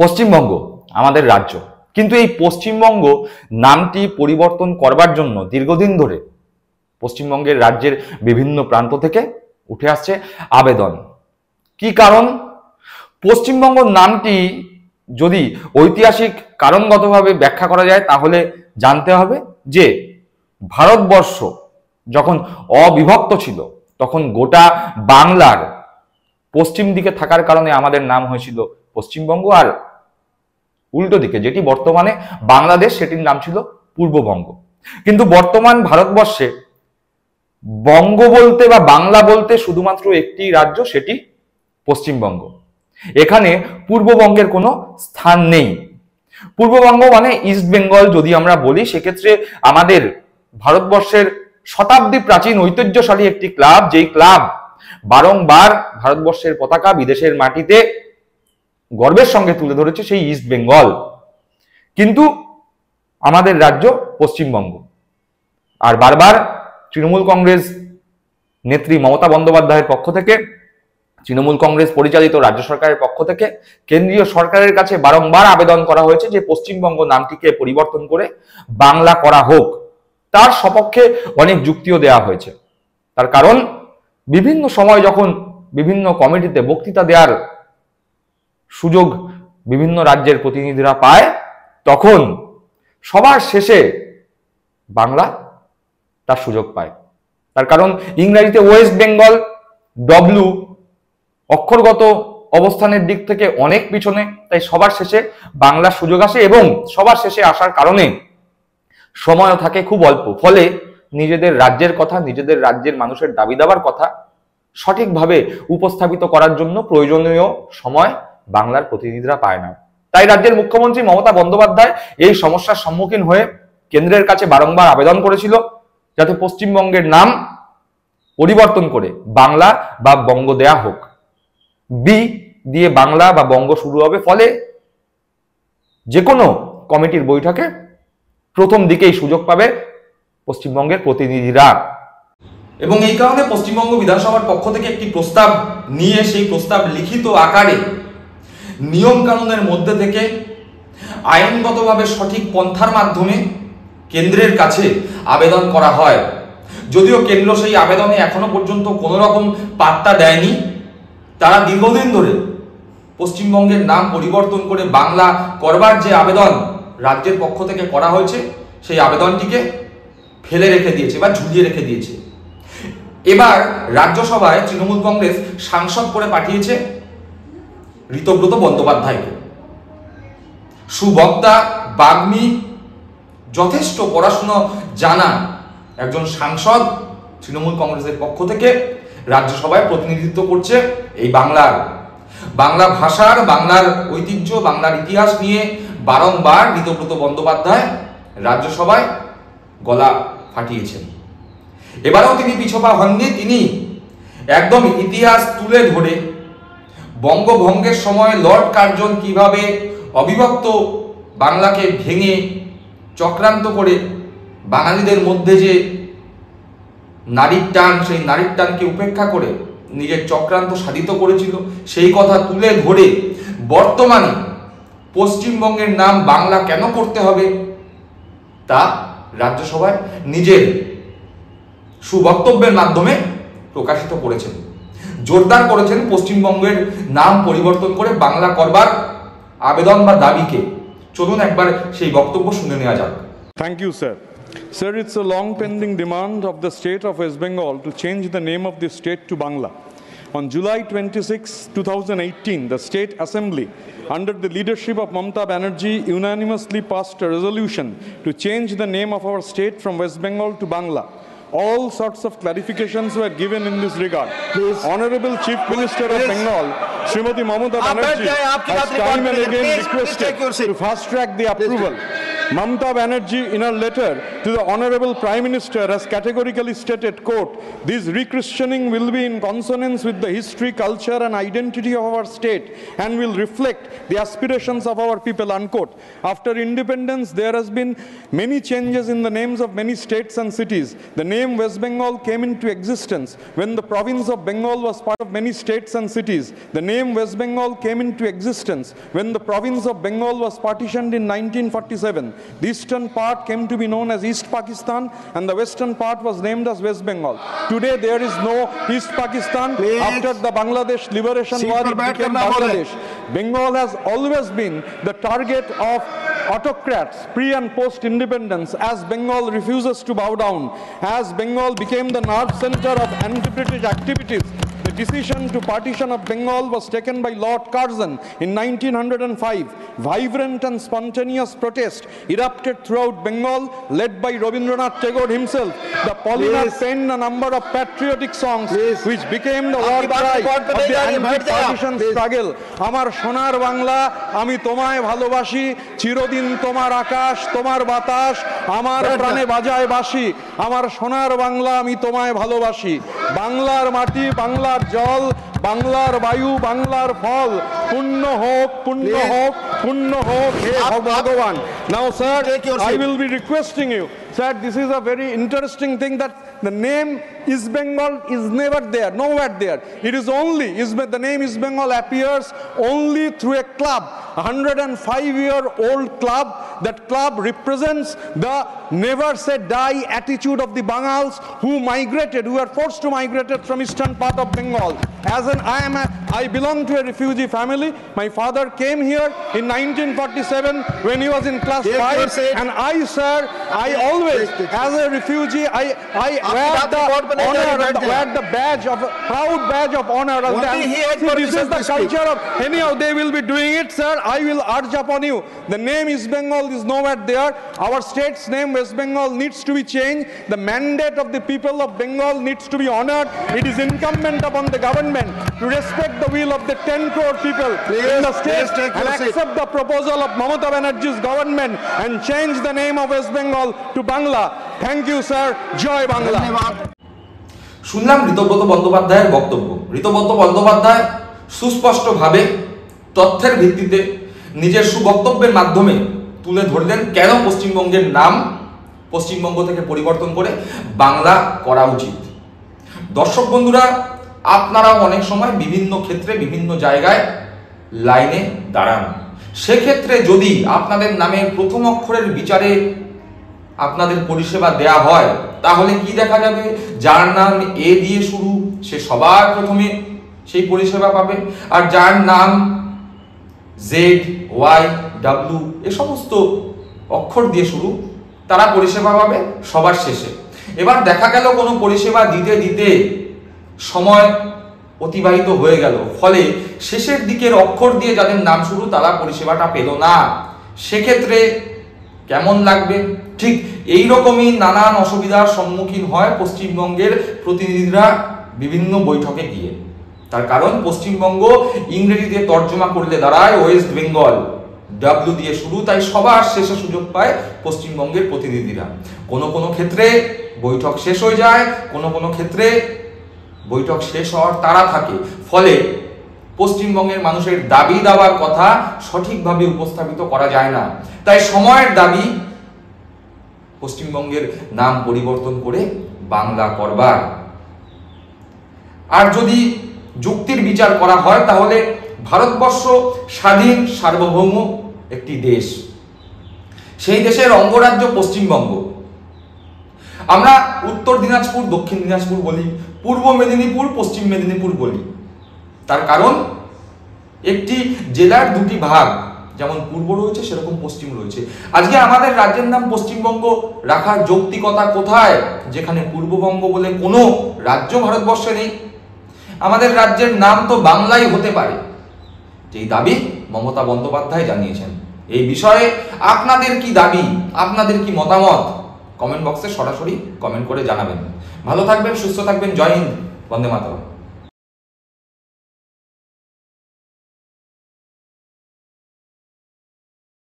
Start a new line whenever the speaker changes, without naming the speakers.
পশ্চিমবঙ্গ আমাদের রাজ্য, কিন্তু এই পশ্চিমবঙ্গ নামটি পরিবর্তন করবার জন্য দীর্ঘদিন ধরে পশ্চিমবঙ্গের রাজ্যের বিভিন্ন প্রান্ত থেকে উঠে আসছে আবেদন। কি কারণ? পশ্চিমবঙ্গ নামটি যদি ঐতিহাসিক কারণগতভাবে ব্যাখ্যা করা যায় তাহলে জানতে হবে যে ভারতবর্ষ যখন অবিভক্ত ছিল তখন গোটা বাংলার পশ্চিম দিকে থাকার কারণে আমাদের নাম হয়েছিল পশ্চিমবঙ্গ, আর উল্টো দিকে যেটি বর্তমানে বাংলাদেশ সেটির নাম ছিল পূর্ববঙ্গ। কিন্তু বর্তমান ভারতবর্ষে বঙ্গ বলতে বা বাংলা বলতে শুধুমাত্র একটি রাজ্য, সেটি পশ্চিমবঙ্গ। এখানে পূর্ববঙ্গের কোনো স্থান নেই। পূর্ববঙ্গ মানে ইস্ট বেঙ্গল যদি আমরা বলি, সেক্ষেত্রে আমাদের ভারতবর্ষের শতাব্দী প্রাচীন ঐতিহ্যশালী একটি ক্লাব, যেই ক্লাব বারংবার ভারতবর্ষের পতাকা বিদেশের মাটিতে গর্বের সঙ্গে তুলে ধরেছে, সেই ইস্ট বেঙ্গল। কিন্তু আমাদের রাজ্য পশ্চিমবঙ্গ। আর বারবার তৃণমূল কংগ্রেস নেত্রী মমতা বন্দ্যোপাধ্যায়ের পক্ষ থেকে, তৃণমূল কংগ্রেস পরিচালিত রাজ্য সরকারের পক্ষ থেকে কেন্দ্রীয় সরকারের কাছে বারংবার আবেদন করা হয়েছে যে পশ্চিমবঙ্গ নামটিকে পরিবর্তন করে বাংলা করা হোক। তার সপক্ষে অনেক যুক্তিও দেওয়া হয়েছে। তার কারণ, বিভিন্ন সময় যখন বিভিন্ন কমিটিতে বক্তৃতা দেওয়ার সুযোগ বিভিন্ন রাজ্যের প্রতিনিধিরা পায়, তখন সবার শেষে বাংলা তার সুযোগ পায়। তার কারণ ইংরেজিতে ওয়েস্ট বেঙ্গল ডব্লিউ অক্ষরগত অবস্থানের দিক থেকে অনেক পিছনে, তাই সবার শেষে বাংলার সুযোগ আসে, এবং সবার শেষে আসার কারণে সময়ও থাকে খুব অল্প। ফলে নিজেদের রাজ্যের কথা, নিজেদের রাজ্যের মানুষের দাবি দাবার কথা সঠিকভাবে উপস্থাপিত করার জন্য প্রয়োজনীয় সময় বাংলার প্রতিনিধিরা পায় না। তাই রাজ্যের মুখ্যমন্ত্রী মমতা বন্দ্যোপাধ্যায় এই সমস্যার সম্মুখীন হয়ে কেন্দ্রের কাছে বারংবার আবেদন করেছিল যাতে পশ্চিমবঙ্গের নাম পরিবর্তন করে বাংলা বা বঙ্গ দেয়া হোক। বি দিয়ে বাংলা বা বঙ্গ শুরু হবে, ফলে যে কোনো কমিটির বৈঠকে প্রথম দিকেই সুযোগ পাবে পশ্চিমবঙ্গের প্রতিনিধিরা। এবং এই কারণে পশ্চিমবঙ্গ বিধানসভার পক্ষ থেকে একটি প্রস্তাব নিয়ে সেই প্রস্তাব লিখিত আকারে নিয়ম কানুনের মধ্যে থেকে আইনগতভাবে সঠিক পন্থার মাধ্যমে কেন্দ্রের কাছে আবেদন করা হয়। যদিও কেন্দ্র সেই আবেদনে এখনো পর্যন্ত কোনো রকম পাত্তা দেয়নি। তারা দীর্ঘদিন ধরে পশ্চিমবঙ্গের নাম পরিবর্তন করে বাংলা করবার যে আবেদন রাজ্যের পক্ষ থেকে করা হয়েছে, সেই আবেদনটিকে ফেলে রেখে দিয়েছে বা ঝুলিয়ে রেখে দিয়েছে। এবার রাজ্যসভায় তৃণমূল কংগ্রেস সাংসদ করে পাঠিয়েছে ঋতব্রত বন্দ্যোপাধ্যায়কে। সুবক্তা, বাগ্মী, যথেষ্ট পড়াশুনো জানা একজন সাংসদ তৃণমূল কংগ্রেসের পক্ষ থেকে রাজ্যসভায় প্রতিনিধিত্ব করছে এই বাংলা ভাষার, বাংলার ঐতিহ্য, বাংলার ইতিহাস নিয়ে বারংবার ঋতব্রত বন্দ্যোপাধ্যায় রাজ্যসভায় গলা ফাটিয়েছেন। এবারেও তিনি পিছপা হননি। তিনি একদম ইতিহাস তুলে ধরে বঙ্গভঙ্গের সময় লর্ড কার্জন কিভাবে অবিভক্ত বাংলাকে ভেঙে চক্রান্ত করে বাঙালিদের মধ্যে যে নারীর টান, সেই নারীর টানকে উপেক্ষা করে নিজের চক্রান্ত সাধিত করেছিল, সেই কথা তুলে ধরে বর্তমানে পশ্চিমবঙ্গের নাম বাংলা কেন করতে হবে তা রাজ্যসভায় নিজের সুবক্তব্যের মাধ্যমে প্রকাশিত করেছেন। জোরদার করেছেন পশ্চিমবঙ্গের নাম পরিবর্তন করে বাংলা করবার আবেদন বা দাবিকে। চলুন একবার সেই বক্তব্য শুনে নেওয়া যাক।
Thank you, sir. Sir, it's a long pending demand of the state of West Bengal to change the name of the state to Bangla. On July 26, 2018, the State Assembly, under the leadership of Mamata Banerjee, unanimously passed a resolution to change the name of our state from West Bengal to Bangla. All sorts of clarifications were given in this regard. Please. Honorable Chief Minister of Bengal, Srimati Mamata Banerjee, has time and again requested to fast track the approval. Mamata Banerjee, in her letter, to the Honorable Prime Minister has categorically stated, quote, "This rechristening will be in consonance with the history, culture and identity of our state and will reflect the aspirations of our people," unquote. After independence, there has been many changes in the names of many states and cities. The name West Bengal came into existence when the province of Bengal was part of many states and cities. The name West Bengal came into existence when the province of Bengal was partitioned in 1947. The eastern part came to be known as East Pakistan and the western part was named as West Bengal. Today there is no East Pakistan.
Please.
After the Bangladesh Liberation War, it became Bangladesh. Bengal has always been the target of autocrats pre and post independence, as Bengal refuses to bow down, as Bengal became the nerve center of anti-British activities. The decision to partition of Bengal was taken by Lord Curzon in 1905. Vibrant and spontaneous protest erupted throughout Bengal, led by Rabindranath Tagore himself. The polymath penned a number of patriotic songs which became the war cry of the anti-partition struggle. আমার সোনার বাংলা, আমি তোমায় ভালোবাসি, চিরদিন তোমার আকাশ, তোমার বাতাস, আমার প্রাণে বাজায় বাঁশি। আমার সোনার বাংলা, আমি তোমায় ভালোবাসি। বাংলার মাটি, বাংলার জল, বাংলার বায়ু, বাংলার ফল, পূর্ণ হোক, পূর্ণ হোক, পূর্ণ হোক হে ভগবান। Now sir, I will be requesting you, sir, this is a very interesting thing that the name East Bengal is never there, nowhere there. It is only, the name East Bengal appears only through a club, a 105-year-old club. That club represents the never say die attitude of the Bangals who migrated, who were forced to migrate from eastern part of Bengal. As an I belong to a refugee family. My father came here in 1947 when he was in class 5, and I, sir, I always, as a refugee, I wear the honor, wear the badge of proud badge of honor. See, this is the culture of, anyhow they will be doing it, sir. I will urge upon you. The name East Bengal is nowhere there. Our state's name West Bengal needs to be changed. The mandate of the people of Bengal needs to be honored. It is incumbent upon the government to respect the will of the 10 crore people in the state and accept the proposal of Mamata Banerjee's government and change the name of West Bengal to Bangla. Thank you, sir. Joy Bangla.
শুনলাম ঋতব্রত বন্দ্যোপাধ্যায়ের বক্তব্য। ঋতব্রত বন্দ্যোপাধ্যায় সুস্পষ্টভাবে তথ্যের ভিত্তিতে নিজের সুবক্তব্যের মাধ্যমে তুলে ধরলেন কেন পশ্চিমবঙ্গের নাম পশ্চিমবঙ্গ থেকে পরিবর্তন করে বাংলা করা উচিত। দর্শক বন্ধুরা, আপনারাও অনেক সময় বিভিন্ন ক্ষেত্রে বিভিন্ন জায়গায় লাইনে দাঁড়ান। সেক্ষেত্রে যদি আপনাদের নামের প্রথম অক্ষরের বিচারে আপনাদের পরিষেবা দেয়া হয়, তাহলে কি দেখা যাবে? যার নাম এ দিয়ে শুরু, সে সবার প্রথমে সেই পরিষেবা পাবে, আর যার নাম জেড, ওয়াই, ডাব্লিউ এ সমস্ত অক্ষর দিয়ে শুরু, তারা পরিষেবা পাবে সবার শেষে। এবার দেখা গেল কোনো পরিষেবা দিতে দিতে সময় অতিবাহিত হয়ে গেল, ফলে শেষের দিকের অক্ষর দিয়ে যাদের নাম শুরু তারা পরিষেবাটা পেল না। সেক্ষেত্রে কেমন লাগবে? ঠিক এই রকমই নানান অসুবিধার সম্মুখীন হয় পশ্চিমবঙ্গের প্রতিনিধিরা বিভিন্ন বৈঠকে গিয়ে। তার কারণ পশ্চিমবঙ্গ ইংরেজিতে তর্জমা করলে দাঁড়ায় ওয়েস্ট বেঙ্গল, ডাব্লিউ দিয়ে শুরু, তাই সবার শেষে সুযোগ পায় পশ্চিমবঙ্গের প্রতিনিধিরা। কোনো কোনো ক্ষেত্রে বৈঠক শেষ হয়ে যায়, কোনো কোনো ক্ষেত্রে বৈঠক শেষ হওয়ার তাড়া থাকে, ফলে পশ্চিমবঙ্গের মানুষের দাবি দাওয়ার কথা সঠিকভাবে উপস্থাপিত করা যায় না। তাই সময়ের দাবি পশ্চিমবঙ্গের নাম পরিবর্তন করে বাংলা করবার। আর যদি যুক্তির বিচার করা হয়, তাহলে ভারতবর্ষ স্বাধীন সার্বভৌম একটি দেশ, সেই দেশের অঙ্গরাজ্য পশ্চিমবঙ্গ। আমরা উত্তর দিনাজপুর, দক্ষিণ দিনাজপুর বলি, পূর্ব মেদিনীপুর, পশ্চিম মেদিনীপুর বলি। তার কারণ একটি জেলার দুটি ভাগ, যেমন পূর্ব রয়েছে সেরকম পশ্চিম রয়েছে। আজকে আমাদের রাজ্যের নাম পশ্চিমবঙ্গ রাখার যৌক্তিকতা কোথায়, যেখানে পূর্ববঙ্গ বলে কোনো রাজ্য ভারতবর্ষে নেই? আমাদের রাজ্যের নাম তো বাংলাই হতে পারে, যেই দাবি মমতা বন্দ্যোপাধ্যায় জানিয়েছেন। এই বিষয়ে আপনাদের কি দাবি, আপনাদের কি মতামত, কমেন্ট বক্সে সরাসরি কমেন্ট করে জানাবেন। ভালো থাকবেন, সুস্থ থাকবেন। জয় হিন্দ, বন্দে মাতরম।